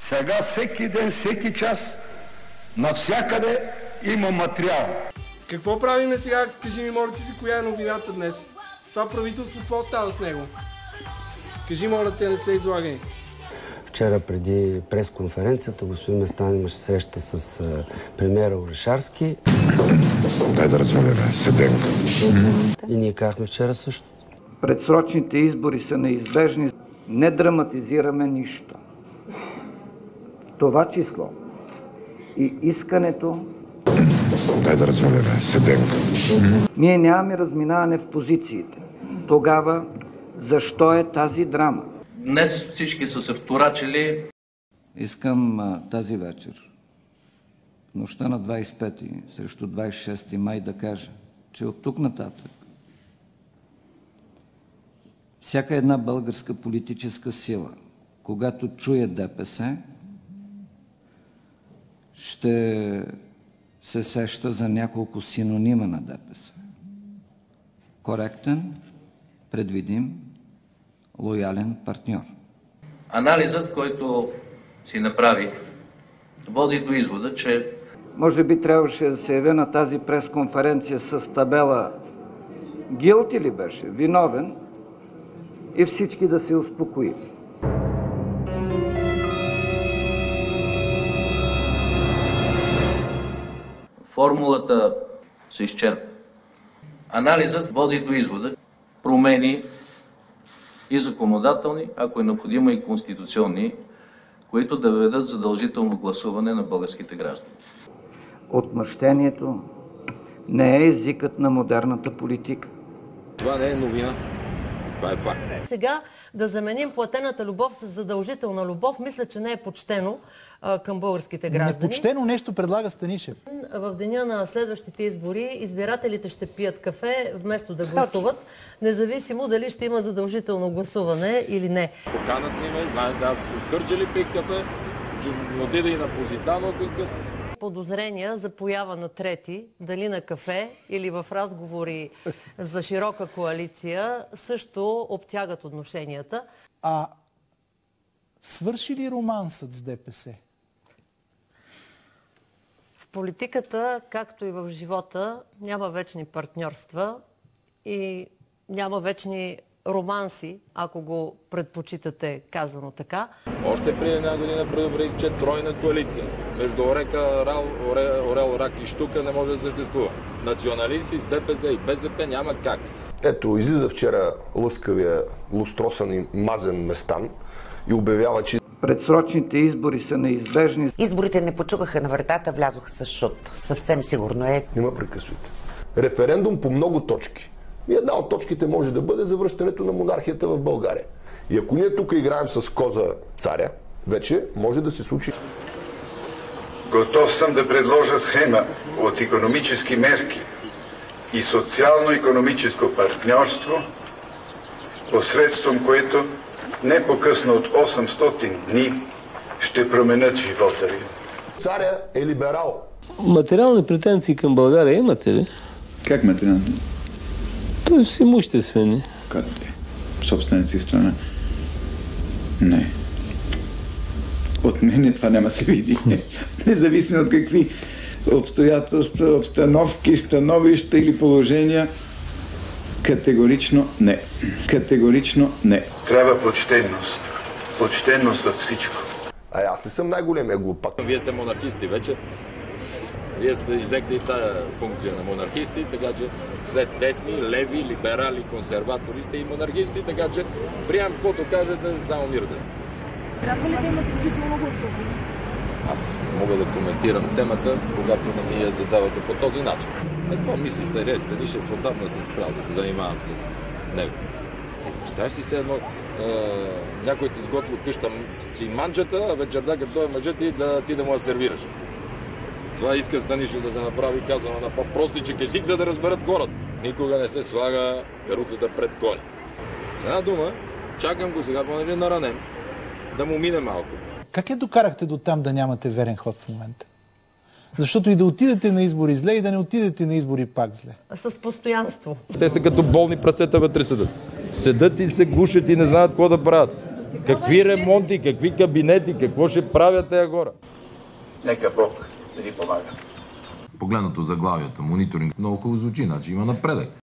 Сега всеки ден, всеки час, навсякъде има материал. Какво правиме сега? Кажи ми, моля ти си, коя е новината днес? Това правителство, какво става с него? Кажи, моля те, не се излагай. Вчера преди пресконференцията господин Местан имаше среща с премиера Орешарски. Дай да разваляме седенка. И ние казахме вчера също. Предсрочните избори са неизбежни. Не драматизираме нищо. В това число и искането... Дай да разваляме седенка. Ние нямаме разминаване в позициите. Тогава защо е тази драма? Днес всички са се вторачили. Искам тази вечер, в нощта на 25 срещу 26 май, да кажа, че от тук нататък всяка една българска политическа сила, когато чуе ДПС, ще се сеща за няколко синонима на ДПС. Коректен, предвидим, лоялен партньор. Анализът, който си направи, води до извода, че... Може би трябваше да се явя на тази пресконференция с табела guilty ли беше, виновен, и всички да се успокоим. Формулата се изчерпа. Анализът води до извода, промени и законодателни, ако е необходимо и конституционни, които да въведат задължително гласуване на българските граждани. Отмъщението не е езикът на модерната политика. Това не е новина. Това е факт. Сега да заменим платената любов с задължителна любов, мисля, че не е почтено към българските граждани. Непочтено нещо предлага Станишев. В деня на следващите избори избирателите ще пият кафе вместо да гласуват, независимо дали ще има задължително гласуване или не. Поканат ли ме, знаете, аз от Кърджали пих кафе, отида и на Позитано, ако искат. Подозрения за поява на трети, дали на кафе или в разговори за широка коалиция, също обтягат отношенията. А свърши ли романсът с ДПС? В политиката, както и в живота, няма вечни партньорства и няма вечни романси, ако го предпочитате казано така. Още преди една година предупредих, че тройна коалиция между Орел, Рак и Штука не може да съществува. Националисти с ДПС и БСП няма как. Ето, излиза вчера лъскавия, лустросан и мазен Местан и обявява, че предсрочните избори са неизбежни. Изборите не почукаха на вратата, влязоха с шут. Съвсем сигурно е. Няма прекъсвайте. Референдум по много точки. И една от точките може да бъде завръщането на монархията в България. И ако ние тук играем с коза царя, вече може да се случи. Готов съм да предложа схема от икономически мерки и социално-икономическо партньорство, посредством което не по-късно от 800 дни ще променят живота ви. Царя е либерал. Материални претенции към България имате ли? Как материални? Тоест имуществени. Как е? Собствена си страна? Не. От мене това няма се види. Независимо от какви обстоятелства, обстановки, становища или положения, категорично не. Категорично не. Трябва почтенност. Почтенност във всичко. Аз не съм най-големия глупак. Вие сте монархисти вече. Вие сте изекли и тази функция на монархисти, така че след десни, леви, либерали, консерватори сте и монархисти, така че приемам каквото кажете, само мир да. Трябва ли да има включително гласуване? Аз мога да коментирам темата, когато не ми я задавате по този начин. Какво мисли Станишев? Отдавна съм спрял да се занимавам с него. Представяш си се едно, някой ти изготви къща си манджата, а вечерта като той мъжът ти да му я сервираш. Това иска Станишев да се направи, казано на по-простичък език, за да разберат хората. Никога не се слага каруцата пред коня. С една дума, чакам го сега, понеже е наранен, да му мине малко. Как я докарахте до там да нямате верен ход в момента? Защото и да отидете на избори зле, и да не отидете на избори пак зле. С постоянство. Те са като болни прасета вътре седат. Седат и се гушат и не знаят какво да правят. Какви ремонти, какви кабинети, какво ще правят тези хора? Нека Бог да ви помага. Погледнато заглавията, мониторинг, много хубаво звучи, значи има напредък.